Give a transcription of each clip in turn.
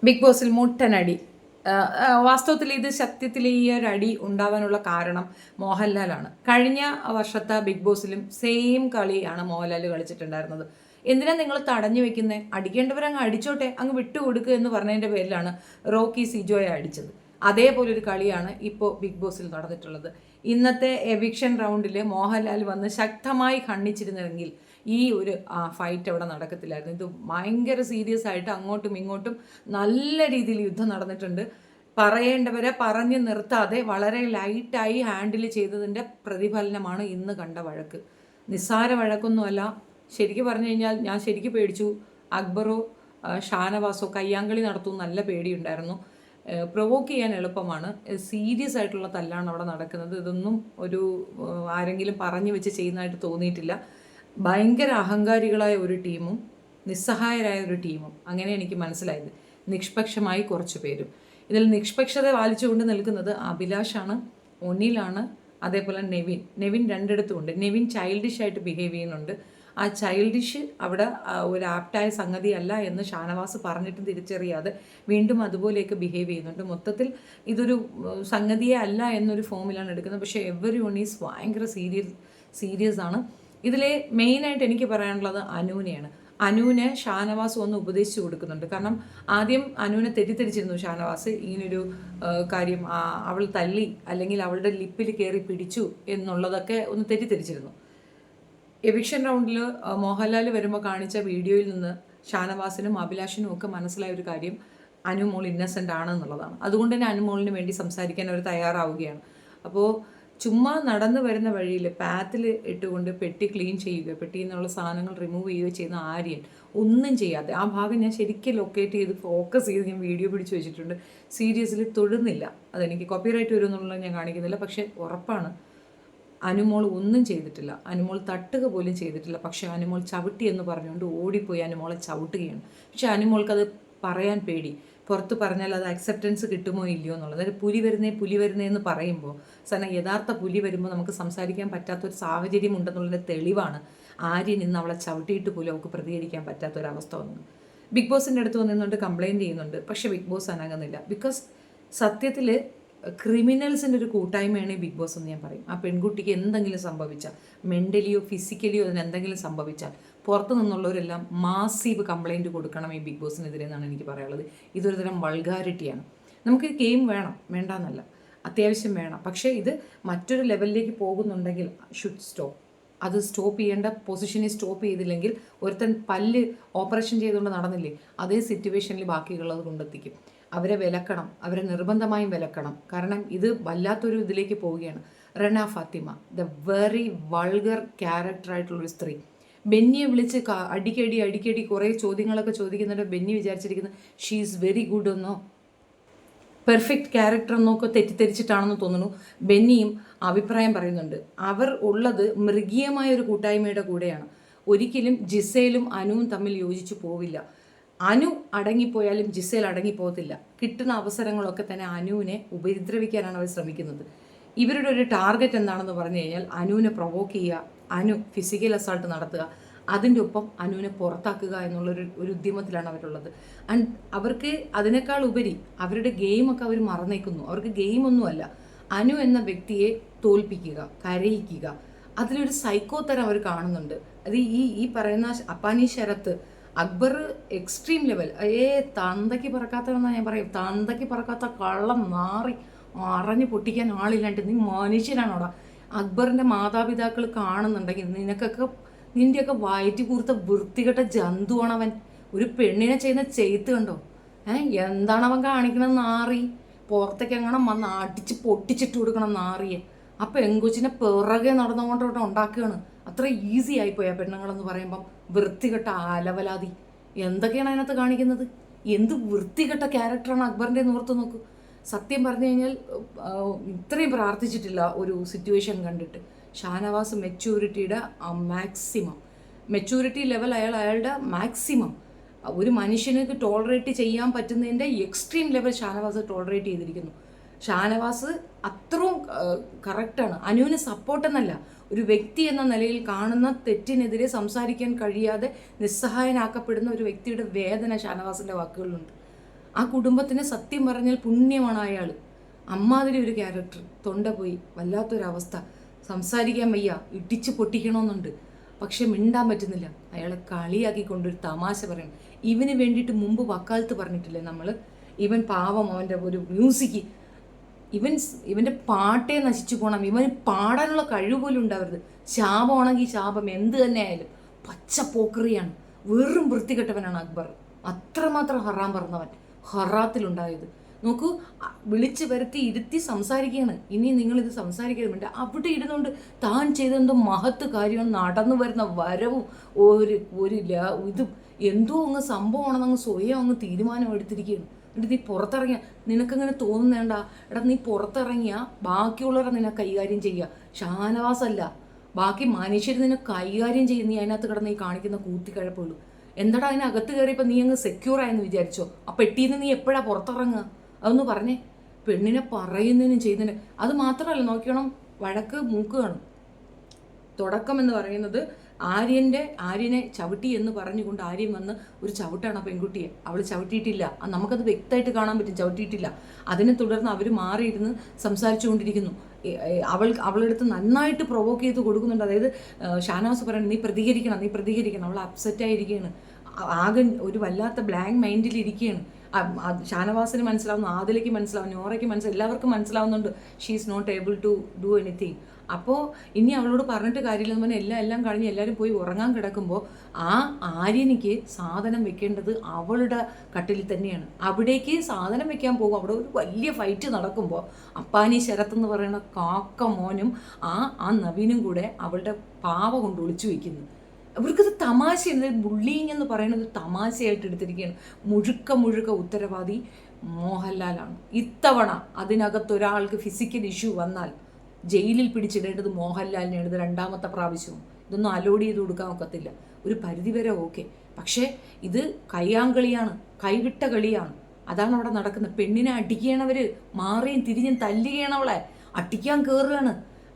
Big ബോസിൽ മുട്ടനടി. വാസ്തവത്തിൽ ഇത് സത്യത്തിൽ ഈ ഒരു അടി ഉണ്ടാവാനുള്ള കാരണം മോഹൻലാലാണ്. കഴിഞ്ഞ വർഷത്തെ ബിഗ് ബോസിലും സെയിം കളിയാണ് മോഹൻലാൽ കളിച്ചിട്ടുണ്ടായിരുന്നത്. എന്തിനാ നിങ്ങൾ തടഞ്ഞു വെക്കുന്നത്? അടിക്കേണ്ടവരങ്ങ് അടിച്ചോട്ടെ, അങ്ങ് വിട്ടുകൊടുക്കുക എന്ന് പറഞ്ഞതിൻ്റെ പേരിലാണ് റോക്കി സിജോയെ അടിച്ചത്. അതേപോലൊരു കളിയാണ് ഇപ്പോൾ ബിഗ് ബോസിൽ നടന്നിട്ടുള്ളത്. ഇന്നത്തെ എവിക്ഷൻ റൗണ്ടിൽ മോഹൻലാൽ വന്ന് ശക്തമായി ഖണ്ഡിച്ചിരുന്നെങ്കിൽ ഈ ഒരു ഫൈറ്റ് അവിടെ നടക്കത്തില്ലായിരുന്നു. ഇത് ഭയങ്കര സീരിയസ് ആയിട്ട് അങ്ങോട്ടും ഇങ്ങോട്ടും നല്ല രീതിയിൽ യുദ്ധം നടന്നിട്ടുണ്ട്. പറയേണ്ടവരെ പറഞ്ഞു നിർത്താതെ വളരെ ലൈറ്റായി ഹാൻഡിൽ ചെയ്തതിൻ്റെ പ്രതിഫലനമാണ് ഇന്ന് കണ്ട വഴക്ക്. നിസ്സാര വഴക്കൊന്നുമല്ല. ശരിക്കും പറഞ്ഞു കഴിഞ്ഞാൽ ഞാൻ ശരിക്കും പേടിച്ചു. അക്ബറോ ഷാനവാസോ കയ്യാങ്കളി നടത്തും നല്ല പേടിയുണ്ടായിരുന്നു. പ്രൊവോക്ക് ചെയ്യാൻ എളുപ്പമാണ്. സീരിയസ് ആയിട്ടുള്ള തല്ലാണ് അവിടെ നടക്കുന്നത്. ഇതൊന്നും ഒരു ആരെങ്കിലും പറഞ്ഞു വെച്ച് ചെയ്യുന്നതായിട്ട് തോന്നിയിട്ടില്ല. ഭയങ്കര അഹങ്കാരികളായ ഒരു ടീമും നിസ്സഹായരായ ഒരു ടീമും, അങ്ങനെ എനിക്ക് മനസ്സിലായത്. നിഷ്പക്ഷമായി കുറച്ച് പേരും. ഇതിൽ നിഷ്പക്ഷത പാലിച്ചുകൊണ്ട് നിൽക്കുന്നത് അഭിലാഷാണ്, ഒനിലാണ്, അതേപോലെ നെവിൻ രണ്ടിടത്തുമുണ്ട്. നെവിൻ ചൈൽഡിഷ് ആയിട്ട് ബിഹേവ് ചെയ്യുന്നുണ്ട്. ആ ചൈൽഡിഷ് അവിടെ ഒരു ആപ്റ്റായ സംഗതിയല്ല എന്ന് ഷാനവാസ് പറഞ്ഞിട്ടും തിരിച്ചറിയാതെ വീണ്ടും അതുപോലെയൊക്കെ ബിഹേവ് ചെയ്യുന്നുണ്ട്. മൊത്തത്തിൽ ഇതൊരു സംഗതിയേ അല്ല എന്നൊരു ഫോമിലാണ് എടുക്കുന്നത്. പക്ഷേ എവരി വൺ ഈസ് ഭയങ്കര സീരിയസ് ആണ്. ഇതിലെ മെയിനായിട്ട് എനിക്ക് പറയാനുള്ളത് അനൂനെയാണ്. അനൂനെ ഷാനവാസ് ഒന്ന് ഉപദേശിച്ചു കൊടുക്കുന്നുണ്ട്. കാരണം ആദ്യം അനൂനെ തെറ്റിദ്ധരിച്ചിരുന്നു ഷാനവാസ്. ഇങ്ങനൊരു കാര്യം അവൾ തല്ലി അല്ലെങ്കിൽ അവളുടെ ലിപ്പിൽ കയറി പിടിച്ചു എന്നുള്ളതൊക്കെ ഒന്ന് തെറ്റിദ്ധരിച്ചിരുന്നു. എവിക്ഷൻ റൗണ്ടിൽ മോഹൻലാൽ വരുമ്പോൾ കാണിച്ച വീഡിയോയിൽ നിന്ന് ഷാനവാസിനും അഭിലാഷിനും ഒക്കെ മനസ്സിലായ ഒരു കാര്യം അനുമോൾ ഇന്നസെൻ്റ് ആണ് എന്നുള്ളതാണ്. അതുകൊണ്ട് തന്നെ അനുമോളിന് വേണ്ടി സംസാരിക്കാൻ അവർ തയ്യാറാവുകയാണ്. അപ്പോൾ ചുമ്മാ നടന്നു വരുന്ന വഴിയിൽ പാത്തിൽ ഇട്ടുകൊണ്ട് പെട്ടി ക്ലീൻ ചെയ്യുക, പെട്ടിയിൽ നിന്നുള്ള സാധനങ്ങൾ റിമൂവ് ചെയ്യുകയോ ചെയ്യുന്ന ആര്യൻ ഒന്നും ചെയ്യാതെ, ആ ഭാഗം ഞാൻ ശരിക്കും ലൊക്കേറ്റ് ചെയ്ത് ഫോക്കസ് ചെയ്ത് ഞാൻ വീഡിയോ പിടിച്ച് വെച്ചിട്ടുണ്ട്. സീരിയസ്ലി തൊടുന്നില്ല. അതെനിക്ക് കോപ്പിറൈറ്റ് വരുമെന്നുള്ളത് ഞാൻ കാണിക്കുന്നില്ല. പക്ഷേ ഉറപ്പാണ് അനുമോൾ ഒന്നും ചെയ്തിട്ടില്ല. അനുമോൾ തട്ടുക പോലും ചെയ്തിട്ടില്ല. പക്ഷേ അനുമോൾ ചവിട്ടി എന്ന് പറഞ്ഞുകൊണ്ട് ഓടിപ്പോയി അനുമോളെ ചവിട്ടുകയാണ്. പക്ഷേ അനുമോൾക്കത് പറയാൻ പേടി. പുറത്ത് പറഞ്ഞാൽ അത് അക്സെപ്റ്റൻസ് കിട്ടുമോ ഇല്ലയോ എന്നുള്ളത്. അതായത് പുലി വരുന്നേ എന്ന് പറയുമ്പോൾ യഥാർത്ഥ പുലി വരുമ്പോൾ നമുക്ക് സംസാരിക്കാൻ പറ്റാത്തൊരു സാഹചര്യം ഉണ്ടെന്നുള്ളതിൻ്റെ തെളിവാണ് ആര്യൻ ഇന്ന് അവളെ ചവിട്ടിയിട്ട് പോലും അവൾക്ക് പ്രതികരിക്കാൻ പറ്റാത്തൊരവസ്ഥ വന്നു. ബിഗ് ബോസിൻ്റെ അടുത്ത് വന്നിരുന്നുകൊണ്ട് കംപ്ലയിൻറ്റ് ചെയ്യുന്നുണ്ട്. പക്ഷേ ബിഗ് ബോസ് അനങ്ങുന്നില്ല. ബിക്കോസ് സത്യത്തിൽ ക്രിമിനൽസിൻ്റെ ഒരു കൂട്ടായ്മയാണ് ഈ ബിഗ് ബോസ് എന്ന് ഞാൻ പറയും. ആ പെൺകുട്ടിക്ക് എന്തെങ്കിലും സംഭവിച്ചാൽ, മെൻ്റലിയോ ഫിസിക്കലിയോ അതിന് എന്തെങ്കിലും സംഭവിച്ചാൽ പുറത്തു നിന്നുള്ളവരെല്ലാം മാസീവ് കംപ്ലയിൻറ്റ് കൊടുക്കണം ഈ ബിഗ് ബോസിനെതിരെ എന്നാണ് എനിക്ക് പറയാനുള്ളത്. ഇതൊരു തരം വൾഗാരിറ്റിയാണ്. നമുക്ക് ഗെയിം വേണം, വേണ്ടാന്നല്ല, അത്യാവശ്യം വേണം. പക്ഷേ ഇത് മറ്റൊരു ലെവലിലേക്ക് പോകുന്നുണ്ടെങ്കിൽ ഷുഡ് സ്റ്റോപ്പ്. അത് സ്റ്റോപ്പ് ചെയ്യേണ്ട പൊസിഷനിൽ സ്റ്റോപ്പ് ചെയ്തില്ലെങ്കിൽ ഒരുത്തൻ പല്ല് ഓപ്പറേഷൻ ചെയ്തുകൊണ്ട് നടന്നില്ലേ, അതേ സിറ്റുവേഷനിൽ ബാക്കിയുള്ളത് കൊണ്ടെത്തിക്കും. അവരെ വിലക്കണം, അവരെ നിർബന്ധമായും വിലക്കണം. കാരണം ഇത് വല്ലാത്തൊരു ഇതിലേക്ക് പോവുകയാണ്. Rana Fathima, the very vulgar ക്യാരക്ടറായിട്ടുള്ളൊരു സ്ത്രീ. ബെന്നിയെ വിളിച്ച് അടിക്കടി കുറേ ചോദ്യങ്ങളൊക്കെ ചോദിക്കുന്നുണ്ട്. ബെന്നി വിചാരിച്ചിരിക്കുന്നത് ഷീ ഈസ് വെരി ഗുഡ് എന്നോ പെർഫെക്റ്റ് ക്യാരക്ടർ എന്നൊക്കെ തെറ്റിദ്ധരിച്ചിട്ടാണെന്ന് തോന്നുന്നു. ബെന്നിയും അഭിപ്രായം പറയുന്നുണ്ട്. അവർ ഉള്ളത് മൃഗീയമായ ഒരു കൂട്ടായ്മയുടെ കൂടെയാണ്. ഒരിക്കലും ജിസേലും അനുവും തമ്മിൽ യോജിച്ചു പോവില്ല. അനു അടങ്ങിപ്പോയാലും ജിസേൽ അടങ്ങിപ്പോകത്തില്ല. കിട്ടുന്ന അവസരങ്ങളൊക്കെ തന്നെ അനുവിനെ ഉപദ്രവിക്കാനാണ് അവർ ശ്രമിക്കുന്നത്. ഇവരുടെ ഒരു ടാർഗറ്റ് എന്താണെന്ന് പറഞ്ഞു കഴിഞ്ഞാൽ അനുവിനെ പ്രൊവോക്ക് ചെയ്യുക, അനു ഫിസിക്കൽ അസാൾട്ട് നടത്തുക, അതിൻ്റെ ഒപ്പം അനുവിനെ പുറത്താക്കുക എന്നുള്ളൊരു ഉദ്യമത്തിലാണ് അവരുള്ളത്. ആൻഡ് അവർക്ക് അതിനേക്കാൾ ഉപരി അവരുടെ ഗെയിമൊക്കെ അവർ മറന്നേക്കുന്നു. അവർക്ക് ഗെയിമൊന്നുമല്ല, അനു എന്ന വ്യക്തിയെ തോൽപ്പിക്കുക, കരയിക്കുക, അതിലൊരു സൈക്കോ തരം അവർ കാണുന്നുണ്ട്. അത് ഈ പറയുന്ന അപ്പാനി ശരത്ത്, അക്ബർ എക്സ്ട്രീം ലെവൽ. തന്തയ്ക്ക് പറക്കാത്തതെന്നാണ് ഞാൻ പറയും. തന്തയ്ക്ക് പറക്കാത്ത കള്ളം നാറി അറിഞ്ഞു പൊട്ടിക്കാൻ ആളില്ലാണ്ട് നീ മനുഷ്യനാണോടാ? അക്ബറിൻ്റെ മാതാപിതാക്കൾ കാണുന്നുണ്ടെങ്കിൽ നിൻ്റെയൊക്കെ വയറ്റി കൂർത്ത വൃത്തികെട്ട ജന്തുവാണവൻ. ഒരു പെണ്ണിനെ ചെയ്യുന്ന ചെയ്ത്ത് കണ്ടോ? എന്താണ് അവൻ കാണിക്കണമെന്ന് നാറി? പുറത്തേക്ക് എങ്ങനെ വന്ന് അടിച്ച് പൊട്ടിച്ചിട്ട് കൊടുക്കണം നാറിയെ. ആ പെങ്കൊച്ചിനെ പിറകെ നടന്നുകൊണ്ട് ഉണ്ടാക്കുകയാണ്. അത്ര ഈസി ആയിപ്പോയി ആ പെണ്ണുങ്ങളെന്ന് പറയുമ്പം. വൃത്തികെട്ട അലവലാതി എന്തൊക്കെയാണ് അതിനകത്ത് കാണിക്കുന്നത്? എന്ത് വൃത്തികെട്ട ക്യാരക്ടറാണ് അക്ബറിൻ്റെ ഓർത്ത് നോക്കൂ. സത്യം പറഞ്ഞു കഴിഞ്ഞാൽ ഇത്രയും പ്രാർത്ഥിച്ചിട്ടില്ല ഒരു സിറ്റുവേഷൻ കണ്ടിട്ട്. ഷാനവാസ് മെച്യൂരിറ്റിയുടെ മാക്സിമം, മെച്യൂരിറ്റി ലെവൽ അയാളുടെ മാക്സിമം, ഒരു മനുഷ്യനക്ക് ടോളറേറ്റ് ചെയ്യാൻ പറ്റുന്നതിൻ്റെ എക്സ്ട്രീം ലെവൽ ഷാനവാസ് ടോളറേറ്റ് ചെയ്തിരിക്കുന്നു. ഷാനവാസ് അത്രയും കറക്റ്റാണ്. അനുവിന് സപ്പോർട്ടെന്നല്ല, ഒരു വ്യക്തി എന്ന നിലയിൽ കാണുന്ന തെറ്റിനെതിരെ സംസാരിക്കാൻ കഴിയാതെ നിസ്സഹായനാക്കപ്പെടുന്ന ഒരു വ്യക്തിയുടെ വേദന ഷാനവാസിൻ്റെ വാക്കുകളിലുണ്ട്. ആ കുടുംബത്തിന് സത്യം പറഞ്ഞാൽ പുണ്യമാണ് അയാൾ. അമ്മാതിരി ഒരു ക്യാരക്ടർ. തൊണ്ട പോയി, വല്ലാത്തൊരവസ്ഥ, സംസാരിക്കാൻ വയ്യ, ഇടിച്ച് പൊട്ടിക്കണമെന്നുണ്ട്, പക്ഷെ മിണ്ടാൻ പറ്റുന്നില്ല. അയാളെ കളിയാക്കിക്കൊണ്ടൊരു തമാശ പറയണം. ഇവന് വേണ്ടിയിട്ട് മുമ്പ് വക്കാലത്ത് പറഞ്ഞിട്ടില്ലേ നമ്മൾ, ഇവൻ പാവം, അവൻ്റെ ഒരു മ്യൂസിക്, ഇവൻ്റെ പാട്ടേ നശിച്ചു പോകണം, ഇവന് പാടാനുള്ള കഴിവ് പോലും ഉണ്ടാവരുത്, ശാപമാണെങ്കിൽ ശാപം, എന്ത് തന്നെ ആയാലും. പച്ച പോക്കറിയാണ്, വെറും വൃത്തികെട്ടവനാണ് അക്ബർ. അത്രമാത്രം ഹറാം പറഞ്ഞവൻ, ഹറാത്തിലുണ്ടായത്. നോക്കൂ, വിളിച്ച് വരുത്തി ഇരുത്തി സംസാരിക്കുകയാണ്. ഇനി നിങ്ങളിത് സംസാരിക്കുന്നുണ്ട്. അവിടെ ഇരുന്നുകൊണ്ട് താൻ ചെയ്തെന്തോ മഹത്ത് കാര്യമാണ്, നടന്നു വരുന്ന വരവും ഒരു ഇതും എന്തോ അങ്ങ് സംഭവമാണെന്ന് അങ്ങ് സ്വയം അങ്ങ് തീരുമാനം എടുത്തിരിക്കുകയാണ്. എന്നിട്ട് നീ പുറത്തിറങ്ങിയ നിനക്കങ്ങനെ തോന്നുന്നേണ്ട. എടാ, നീ പുറത്തിറങ്ങിയ ബാക്കിയുള്ളവരെ നിന്നെ കൈകാര്യം ചെയ്യുക, ഷാനവാസല്ല, ബാക്കി മനുഷ്യർ നിന്നെ കൈകാര്യം ചെയ്യും. നീ അതിനകത്ത് കിടന്ന് ഈ കാണിക്കുന്ന കൂത്തിക്കഴപ്പുള്ളൂ. എന്താടാ, അതിനകത്ത് കയറിയപ്പോൾ നീ അങ്ങ് സെക്യൂർ ആയെന്ന് വിചാരിച്ചോ? ആ പെട്ടിന്ന് നീ എപ്പോഴാ പുറത്തിറങ്ങുക? അതൊന്ന് പറഞ്ഞേ. പെണ്ണിനെ പറയുന്നതിനും ചെയ്യുന്നതിനും. അത് മാത്രമല്ല, നോക്കണം, വഴക്ക് മൂക്ക് കാണും. തുടക്കം എന്ന് പറയുന്നത് ആര്യനെ ചവിട്ടി എന്ന് പറഞ്ഞുകൊണ്ട് ആര്യൻ വന്ന് ഒരു ചവിട്ടാണ് ആ പെൺകുട്ടിയെ. അവൾ ചവിട്ടിയിട്ടില്ല, നമുക്കത് വ്യക്തമായിട്ട് കാണാൻ പറ്റും, ചവിട്ടിയിട്ടില്ല. അതിനെ തുടർന്ന് അവർ മാറിയിരുന്ന് സംസാരിച്ചു കൊണ്ടിരിക്കുന്നു. അവളെടുത്ത് നന്നായിട്ട് പ്രൊവോക്ക് ചെയ്ത് കൊടുക്കുന്നുണ്ട്. അതായത് ഷാനവാസ് പറയുന്നത്, നീ പ്രതികരിക്കണം. അവൾ അപ്സെറ്റായിരിക്കുകയാണ്, ആകെ ഒരു വല്ലാത്ത ബ്ലാങ്ക് മൈൻഡിലിരിക്കുകയാണ്. ഷാനവാസിന് മനസ്സിലാവുന്നു, ആദിലയ്ക്ക് മനസ്സിലാവും, നോറയ്ക്ക് മനസ്സിലാവും, എല്ലാവർക്കും മനസ്സിലാവുന്നുണ്ട് she is not able to do anything. അപ്പോൾ ഇനി അവളോട് പറഞ്ഞിട്ട് കാര്യമില്ലെന്ന് പറഞ്ഞാൽ എല്ലാം കഴിഞ്ഞ് എല്ലാവരും പോയി ഉറങ്ങാൻ കിടക്കുമ്പോൾ ആ ആര്യനിക്ക് സാധനം വെക്കേണ്ടത് അവളുടെ കട്ടിലിൽ തന്നെയാണ്. അവിടേക്ക് സാധനം വെക്കാൻ പോകും. അവിടെ ഒരു വലിയ ഫൈറ്റ് നടക്കുമ്പോൾ അപ്പാനി ശരത്ത് എന്ന് പറയുന്ന കാക്ക മോനും ആ നവീനും കൂടെ അവളുടെ പാവ കൊണ്ട് ഒളിച്ചു വയ്ക്കുന്നു. അവർക്കത് തമാശയാണ്. ബുള്ളിങ് എന്ന് പറയുന്നത് തമാശയായിട്ട് എടുത്തിരിക്കുകയാണ്. മുഴുക്ക ഉത്തരവാദി മോഹൻലാലാണ്. ഇത്തവണ അതിനകത്തൊരാൾക്ക് ഫിസിക്കൽ ഇഷ്യൂ വന്നാൽ ജയിലിൽ പിടിച്ചിടേണ്ടത് മോഹൻലാലിനെയാണ്. ഇത് രണ്ടാമത്തെ പ്രാവശ്യവും. ഇതൊന്നും അലോഡ് ചെയ്ത് കൊടുക്കാൻ ഒക്കത്തില്ല. ഒരു പരിധിവരെ ഓക്കെ, പക്ഷേ ഇത് കയ്യാങ്കളിയാണ്, കൈവിട്ട കളിയാണ്. അതാണ് അവിടെ നടക്കുന്നത്. പെണ്ണിനെ അടിക്കണവർ മാറിയും തിരിഞ്ഞും തല്ലുകയാണ്, അവളെ അടിക്കാൻ കയറുകയാണ്.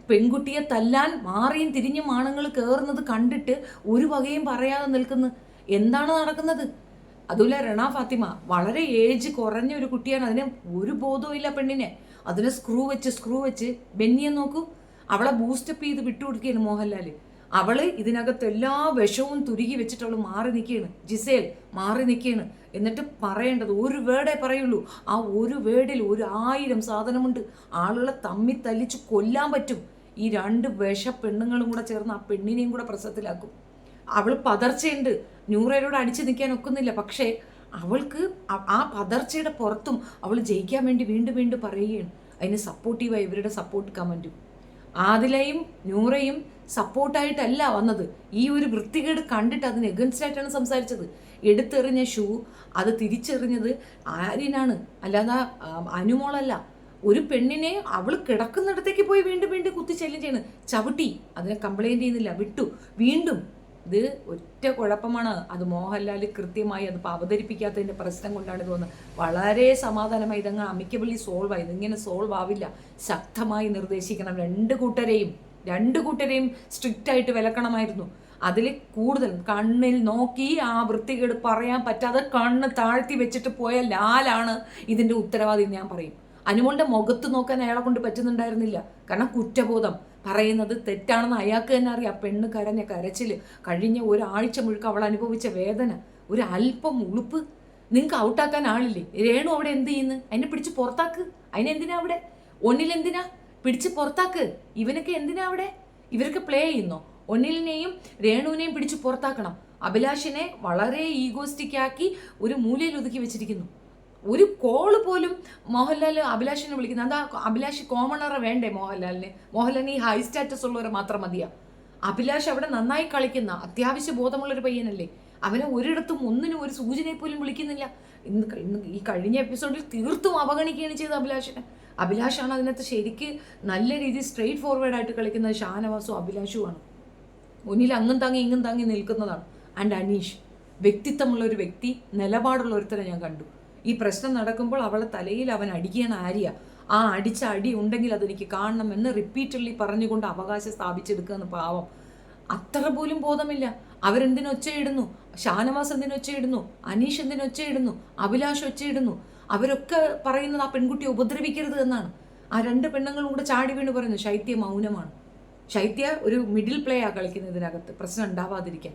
പെൺകുട്ടിയെ തല്ലാൻ മാറിയും തിരിഞ്ഞും ആണുങ്ങൾ കയറുന്നത് കണ്ടിട്ട് ഒരു വകയും പറയാതെ നിൽക്കുന്നു. എന്താണ് നടക്കുന്നത്? അതുപോലെ റണ ഫാത്തിമ വളരെ ഏജ് കുറഞ്ഞ ഒരു കുട്ടിയാണ്. അതിന് ഒരു ബോധവും ഇല്ല പെണ്ണിനെ. അതിനെ സ്ക്രൂ വെച്ച് ബെന്നിയെ നോക്കൂ, അവളെ ബൂസ്റ്റപ്പ് ചെയ്ത് വിട്ടുകൊടുക്കുകയാണ് മോഹൻലാൽ. അവള് ഇതിനകത്ത് എല്ലാ വിഷവും തുരുകി വെച്ചിട്ട് അവൾ മാറി നിൽക്കുകയാണ്. ജിസേൽ മാറി നിൽക്കുകയാണ്. എന്നിട്ട് പറയേണ്ടത് ഒരു വേർഡേ പറയുള്ളൂ. ആ ഒരു വേർഡിൽ 1000 സാധനമുണ്ട്. ആളുകളെ തമ്മിൽ തല്ലിച്ച് കൊല്ലാൻ പറ്റും. ഈ 2 വിഷ പെണ്ണുങ്ങളും കൂടെ ചേർന്ന് ആ പെണ്ണിനെയും കൂടെ പ്രസവത്തിലാക്കും. അവൾ പതർച്ചയുണ്ട്, നൂറേരോട് അടിച്ചു നിൽക്കാൻ ഒക്കുന്നില്ല. പക്ഷേ അവൾക്ക് ആ പതർച്ചയുടെ പുറത്തും അവൾ ജയിക്കാൻ വേണ്ടി വീണ്ടും പറയുകയാണ്. അതിന് സപ്പോർട്ടീവായി ഇവരുടെ സപ്പോർട്ട് കമൻറ്റും. ആദിലയും നൂറയും സപ്പോർട്ടായിട്ടല്ല വന്നത്. ഈ ഒരു വൃത്തികേട് കണ്ടിട്ട് അതിന് എഗൻസ്റ്റ് ആയിട്ടാണ് സംസാരിച്ചത്. എടുത്തെറിഞ്ഞ ഷൂ അത് തിരിച്ചെറിഞ്ഞത് ആര്യനാണ്, അല്ലാതെ അനുമോളല്ല. ഒരു പെണ്ണിനെ അവൾ കിടക്കുന്നിടത്തേക്ക് പോയി വീണ്ടും കുത്തിച്ചെല്ലും ചെയ്യണം. ചവിട്ടി, അതിനെ കംപ്ലൈൻറ്റ് ചെയ്യുന്നില്ല, വിട്ടു. വീണ്ടും ഇത് ഒറ്റ കുഴപ്പമാണ്. അത് മോഹൻലാൽ കൃത്യമായി അത് അവതരിപ്പിക്കാത്തതിൻ്റെ പ്രശ്നം കൊണ്ടാണ് തോന്നുന്നത്. വളരെ സമാധാനമായി ഇതങ്ങ് അമിക്കബിളി സോൾവ് ആയി. ഇതിങ്ങനെ സോൾവ് ആവില്ല. ശക്തമായി നിർദ്ദേശിക്കണം. രണ്ട് കൂട്ടരെയും സ്ട്രിക്റ്റ് ആയിട്ട് വിലക്കണമായിരുന്നു. അതിൽ കൂടുതൽ കണ്ണിൽ നോക്കി ആ വൃത്തികേട് പറയാൻ പറ്റാതെ കണ്ണ് താഴ്ത്തി വെച്ചിട്ട് പോയ ലാലാണ് ഇതിൻ്റെ ഉത്തരവാദി ഞാൻ പറയും. അനുമോളുടെ മുഖത്ത് നോക്കാൻ അയാളെ കൊണ്ട് പറ്റുന്നുണ്ടായിരുന്നില്ല. കാരണം കുറ്റബോധം, പറയുന്നത് തെറ്റാണെന്ന് അയാൾക്ക് തന്നെ അറിയാം. പെണ്ണ് കരഞ്ഞ കരച്ചിൽ, കഴിഞ്ഞ ഒരാഴ്ച മുഴുക്ക അവൾ അനുഭവിച്ച വേദന, ഒരു അല്പം ഉളുപ്പ്. നിങ്ങൾക്ക് ഔട്ടാക്കാൻ ആളില്ലേ? രേണു അവിടെ എന്ത് ചെയ്യുന്നു? അതിനെ പിടിച്ച് പുറത്താക്ക്. അതിനെന്തിനാ അവിടെ? ഒന്നിലെന്തിനാ പിടിച്ച് പുറത്താക്ക്? ഇവനൊക്കെ എന്തിനാ അവിടെ? ഇവരൊക്കെ പ്ലേ ചെയ്യുന്നോ? ഒന്നിലിനെയും രേണുവിനെയും പിടിച്ച് പുറത്താക്കണം. അഭിലാഷിനെ വളരെ ഈഗോസ്റ്റിക് ഒരു മൂലയിൽ ഒതുക്കി വെച്ചിരിക്കുന്നു. ഒരു കോള് പോലും മോഹൻലാൽ അഭിലാഷിനെ വിളിക്കുന്നത് എന്താ? അഭിലാഷ് കോമണറെ വേണ്ടേ മോഹൻലാലിന് ഈ ഹൈ സ്റ്റാറ്റസ് ഉള്ളവരെ മാത്രം മതിയാ? അഭിലാഷ് അവിടെ നന്നായി കളിക്കുന്ന അത്യാവശ്യ ബോധമുള്ളൊരു പയ്യനല്ലേ? അവനെ ഒരിടത്തും ഒന്നിനും ഒരു സൂചനയെ പോലും വിളിക്കുന്നില്ല. ഇന്ന് ഈ കഴിഞ്ഞ എപ്പിസോഡിൽ തീർത്തും അവഗണിക്കുകയാണ് ചെയ്തത് അഭിലാഷാണ് അതിനകത്ത് ശരിക്ക് നല്ല രീതിയിൽ സ്ട്രെയിറ്റ് ഫോർവേഡായിട്ട് കളിക്കുന്നത്. ഷാനവാസും അഭിലാഷുമാണ്. ഒന്നിൽ അങ്ങും താങ്ങി നിൽക്കുന്നതാണ്. ആൻഡ് അനീഷ് വ്യക്തിത്വമുള്ള ഒരു വ്യക്തി, നിലപാടുള്ള ഒരുത്തരെ ഞാൻ കണ്ടു. ഈ പ്രശ്നം നടക്കുമ്പോൾ അവളെ തലയിൽ അവൻ അടിക്കുകയാണ് ആര്യ. ആ അടിച്ച അടി ഉണ്ടെങ്കിൽ അതെനിക്ക് കാണണം എന്ന് റിപ്പീറ്റഡ്ലി പറഞ്ഞുകൊണ്ട് അവകാശം സ്ഥാപിച്ചെടുക്കുകയെന്ന്. പാവം, അത്ര പോലും ബോധമില്ല. അവരെന്തിനൊച്ചയിടുന്നു? ഷാനവാസ് എന്തിനൊച്ചയിടുന്നു? അനീഷ് എന്തിനൊച്ചയിടുന്നു? അഭിലാഷ് ഒച്ചയിടുന്നു. അവരൊക്കെ പറയുന്നത് ആ പെൺകുട്ടിയെ ഉപദ്രവിക്കരുത് എന്നാണ്. ആ 2 പെണ്ണുങ്ങളും കൂടെ ചാടി വീണ് പറയുന്നു. ശൈത്യ മൗനമാണ്. ശൈത്യ ഒരു മിഡിൽ പ്ലേ ആ കളിക്കുന്നതിനകത്ത്, പ്രശ്നം ഉണ്ടാവാതിരിക്കാൻ.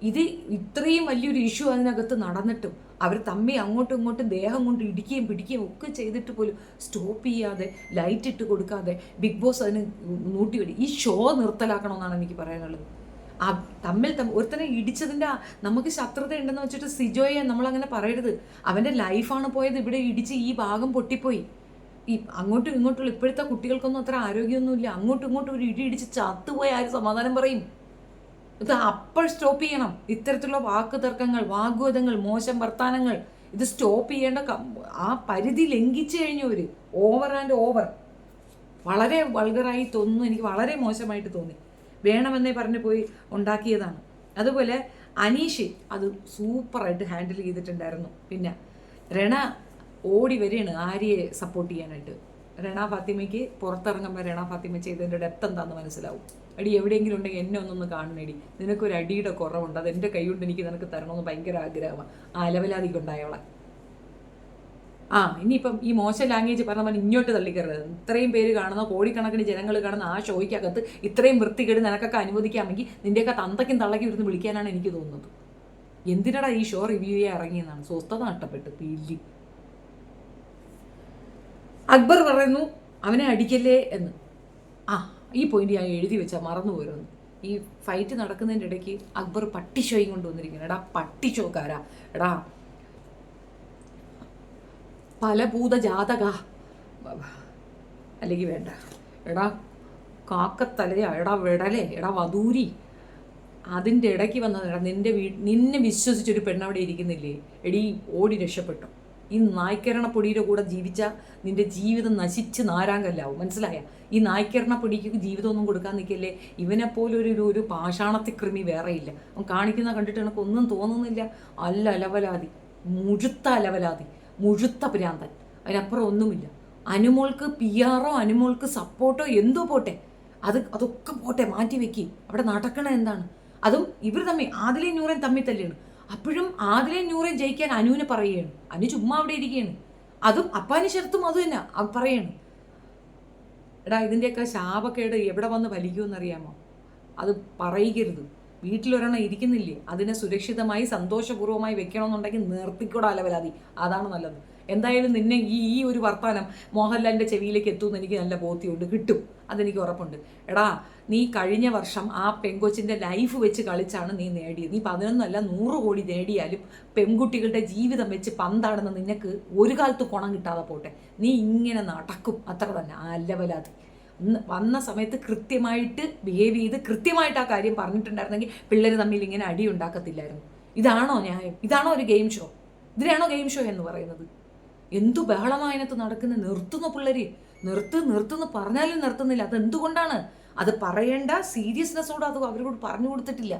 ഇത് ഇത്രയും വലിയൊരു ഇഷ്യൂ അതിനകത്ത് നടന്നിട്ടും അവർ തമ്മി അങ്ങോട്ടും ഇങ്ങോട്ടും ദേഹം കൊണ്ട് ഇടിക്കുകയും പിടിക്കുകയും ഒക്കെ ചെയ്തിട്ട് പോലും സ്റ്റോപ്പ് ചെയ്യാതെ, ലൈറ്റ് ഇട്ട് കൊടുക്കാതെ ബിഗ് ബോസ് അതിന് നൂട്ടിവിടി. ഈ ഷോ നിർത്തലാക്കണമെന്നാണ് എനിക്ക് പറയാനുള്ളത്. തമ്മിൽ ഒരുത്തനെ ഇടിച്ചതിൻ്റെ നമുക്ക് ശത്രുത ഉണ്ടെന്ന് വെച്ചിട്ട് സിജോയെ നമ്മളങ്ങനെ പറയരുത്. അവൻ്റെ ലൈഫാണ് പോയത്. ഇവിടെ ഇടിച്ച് ഈ ഭാഗം പൊട്ടിപ്പോയി. ഈ അങ്ങോട്ടും ഇങ്ങോട്ടുള്ള ഇപ്പോഴത്തെ കുട്ടികൾക്കൊന്നും അത്ര ആരോഗ്യമൊന്നുമില്ല. അങ്ങോട്ടും ഇങ്ങോട്ടും ഒരു ഇടിച്ച് ചത്തുപോയി ആര് സമാധാനം പറയും? ഇത് അപ്പോൾ സ്റ്റോപ്പ് ചെയ്യണം. ഇത്തരത്തിലുള്ള വാക്ക് തർക്കങ്ങൾ, വാഗ്വാദങ്ങൾ, മോശം വർത്താനങ്ങൾ ഇത് സ്റ്റോപ്പ് ചെയ്യേണ്ട ആ പരിധി ലംഘിച്ചു കഴിഞ്ഞവർ. Over and over. വളരെ വൾഗറായി തോന്നുന്നു. എനിക്ക് വളരെ മോശമായിട്ട് തോന്നി. വേണമെന്നേ പറഞ്ഞ് പോയി ഉണ്ടാക്കിയതാണ്. അതുപോലെ അനീഷ് അത് സൂപ്പറായിട്ട് ഹാൻഡിൽ ചെയ്തിട്ടുണ്ടായിരുന്നു. പിന്നെ രണ ഓടി വരികയാണ് ആര്യയെ സപ്പോർട്ട് ചെയ്യാനായിട്ട്. രണ ഫാത്തിമയ്ക്ക് പുറത്തിറങ്ങുമ്പോൾ രണ ഫാത്തിമ ചെയ്തതിൻ്റെ ഡെപ്ത് എന്താണെന്ന് മനസ്സിലാവും. അടി എവിടെയെങ്കിലും ഉണ്ടെങ്കിൽ എന്നെ ഒന്നൊന്ന് കാണണേടി, നിനക്കൊരു അടിയുടെ കുറവുണ്ട്, അതെൻ്റെ കൈ കൊണ്ട് എനിക്ക് നിനക്ക് തരണമെന്ന് ഭയങ്കര ആഗ്രഹമാണ്. ആ അലവലാതിക്കുണ്ടായവളെ. ഇനിയിപ്പം ഈ മോശം ലാംഗ്വേജ് പറഞ്ഞാൽ ഇങ്ങോട്ട് തള്ളിക്കരുത്. ഇത്രയും പേര് കാണുന്ന, കോടിക്കണക്കിന് ജനങ്ങൾ കാണുന്ന ആ ഷോയ്ക്കകത്ത് ഇത്രയും വൃത്തികേട് നിനക്കൊക്കെ അനുവദിക്കാമെങ്കിൽ നിൻ്റെയൊക്കെ തന്തയ്ക്കും തള്ളയ്ക്കും ഇരുന്ന് വിളിക്കാനാണ് എനിക്ക് തോന്നുന്നത്. എന്തിനടാ ഈ ഷോ റിവ്യൂ ചെയ്യാൻ ഇറങ്ങിയെന്നാണ്. സ്വസ്ഥത നഷ്ടപ്പെട്ട് പീലി. അക്ബർ പറയുന്നു അവനെ അടിക്കല്ലേ എന്ന്. ഈ പോയിന്റ് ഞാൻ എഴുതി വെച്ചാൽ മറന്നു പോരുന്നു. ഈ ഫൈറ്റ് നടക്കുന്നതിൻ്റെ ഇടയ്ക്ക് അക്ബർ പട്ടിഷോയും കൊണ്ടുവന്നിരിക്കുന്നു. എടാ പട്ടിഷോക്കാരാ, എടാ ഫലഭൂത ജാതക, അല്ലെങ്കിൽ വേണ്ട, എടാ കാക്കത്തലയാ, എടാ വിടലേ, എടാ വധൂരി, അതിൻ്റെ ഇടയ്ക്ക് വന്നത്. എടാ നിന്നെ വിശ്വസിച്ചൊരു പെണ്ണവിടെ ഇരിക്കുന്നില്ലേ? എടീ ഓടി രക്ഷപ്പെട്ടു. ഈ നായ്ക്കരണപ്പൊടിയുടെ കൂടെ ജീവിച്ചാൽ നിന്റെ ജീവിതം നശിച്ച് നാരാങ്കല്ലാവും. മനസ്സിലായ? ഈ നായ്ക്കരണപ്പൊടിക്ക് ജീവിതമൊന്നും കൊടുക്കാൻ നിൽക്കല്ലേ. ഇവനെപ്പോലെ ഒരു പാഷാണത്തിക്രിമി വേറെയില്ല. അവൻ കാണിക്കുന്ന കണ്ടിട്ട് എനിക്കൊന്നും തോന്നുന്നില്ല. അലവലാതി, മുഴുത്ത അലവലാതി, മുഴുത്ത ഭ്രാന്തൻ, അതിനപ്പുറം ഒന്നുമില്ല. അനുമോൾക്ക് PR-ഓ അനുമോൾക്ക് സപ്പോർട്ടോ എന്തോ പോട്ടെ, അതൊക്കെ പോട്ടെ, മാറ്റി വെക്കി. അവിടെ നടക്കണ എന്താണ്? അതും ഇവർ തമ്മിൽ, ആദിലയും നൂറേയും തമ്മിൽ തല്ലിയാണ്. അപ്പോഴും ആദിലയും നൂറേയും ജയിക്കാൻ അനുവിനെ പറയുകയാണ്. അനു ചുമ്മാ അവിടെ ഇരിക്കുകയാണ്. അതും അപ്പാനി ശരത്തും അത് തന്നെ പറയാണ്. എടാ ഇതിൻ്റെയൊക്കെ ശാപക്കേട് എവിടെ വന്ന് വലിക്കുമെന്നറിയാമോ? അത് പറയിക്കരുത്. വീട്ടിലൊരെണ്ണം ഇരിക്കുന്നില്ലേ, അതിനെ സുരക്ഷിതമായി സന്തോഷപൂർവ്വമായി വെക്കണമെന്നുണ്ടെങ്കിൽ നിർത്തിക്കൂടാ അലവലാതി. അതാണ് നല്ലത്. എന്തായാലും നിന്നെ ഈ ഒരു വർത്താനം മോഹൻലാലിൻ്റെ ചെവിയിലേക്ക് എത്തുമെന്ന് എനിക്ക് നല്ല ബോധ്യമുണ്ട്. കിട്ടും, അതെനിക്ക് ഉറപ്പുണ്ട്. എടാ നീ കഴിഞ്ഞ വർഷം ആ പെൺകൊച്ചിൻ്റെ ലൈഫ് വെച്ച് കളിച്ചാണ് നീ നേടിയത്. നീ 11 100 കോടി നേടിയാലും പെൺകുട്ടികളുടെ ജീവിതം വെച്ച് പന്താടുന്ന നിനക്ക് ഒരു കാലത്ത് ഗുണം കിട്ടാതെ പോട്ടെ. നീ ഇങ്ങനെ നടക്കും, അത്ര തന്നെ. അലവലാതി. വന്ന സമയത്ത് കൃത്യമായിട്ട് ബിഹേവ് ചെയ്ത് കൃത്യമായിട്ട് ആ കാര്യം പറഞ്ഞിട്ടുണ്ടായിരുന്നെങ്കിൽ പിള്ളേർ തമ്മിൽ ഇങ്ങനെ അടി ഉണ്ടാക്കത്തില്ലായിരുന്നു. ഇതാണോ ന്യായം? ഇതാണോ ഒരു ഗെയിം ഷോ? ഇതിനാണോ ഗെയിം ഷോ എന്ന് പറയുന്നത്? എന്തു ബഹളമായതിനകത്ത് നടക്കുന്ന? നിർത്തുന്ന പിള്ളേര് നിർത്തുന്ന് പറഞ്ഞാലും നിർത്തുന്നില്ല. അതെന്തുകൊണ്ടാണ്? അത് പറയേണ്ട സീരിയസ്നെസ്സോട് അത് അവരോട് പറഞ്ഞു കൊടുത്തിട്ടില്ല.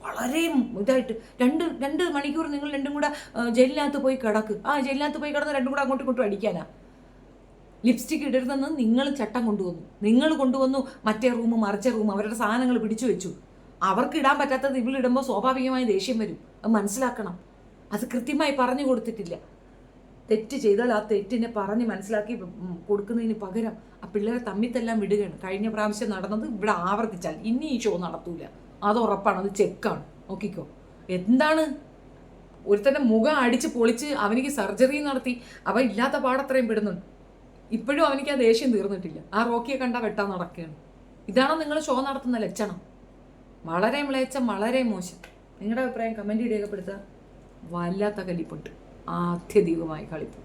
വളരെ ഇതായിട്ട് 2 മണിക്കൂർ നിങ്ങൾ രണ്ടും കൂടെ ജയിലിനകത്ത് പോയി കിടക്ക്. ജയിലിനകത്ത് പോയി കിടന്ന് രണ്ടും കൂടെ അങ്ങോട്ടും ഇങ്ങോട്ടും അടിക്കാനാ. ലിപ്സ്റ്റിക് ഇടരുതെന്ന് നിങ്ങൾ ചട്ടം കൊണ്ടുവന്നു. നിങ്ങൾ കൊണ്ടുവന്നു മറ്റേ റൂം മറിച്ച റൂം, അവരുടെ സാധനങ്ങൾ പിടിച്ചു വെച്ചു. അവർക്ക് ഇടാൻ പറ്റാത്തത് ഇവളിടുമ്പോൾ സ്വാഭാവികമായി ദേഷ്യം വരും. അത് മനസ്സിലാക്കണം. അത് കൃത്യമായി പറഞ്ഞു കൊടുത്തിട്ടില്ല. തെറ്റ് ചെയ്താൽ ആ തെറ്റിനെ പറഞ്ഞ് മനസ്സിലാക്കി കൊടുക്കുന്നതിന് പകരം ആ പിള്ളേരെ തമ്മിത്തെല്ലാം വിടുകയാണ്. കഴിഞ്ഞ പ്രാവശ്യം നടന്നത് ഇവിടെ ആവർത്തിച്ചാൽ ഇനി ഈ ഷോ നടത്തൂല. അത് ഉറപ്പാണ്, അത് ചെക്കാണ്. നോക്കിക്കോ. എന്താണ് ഒരുത്തന്നെ മുഖം അടിച്ച് പൊളിച്ച് അവനിക്ക് സർജറി നടത്തി, അവൻ ഇല്ലാത്ത പാടത്രയും പെടുന്നുണ്ട്. ഇപ്പോഴും അവനിക്ക് ആ ദേഷ്യം തീർന്നിട്ടില്ല. ആ റോക്കിയെ കണ്ടാൽ വെട്ടാൻ നടക്കുകയാണ്. ഇതാണോ നിങ്ങൾ ഷോ നടത്തുന്ന ലക്ഷണം? വളരെ മ്ലേച്ഛം, വളരെ മോശം. നിങ്ങളുടെ അഭിപ്രായം കമൻറ്റ് രേഖപ്പെടുത്തുക. വല്ലാത്ത കലിപ്പുണ്ട്, ആദ്യദീപമായി കളിപ്പ്.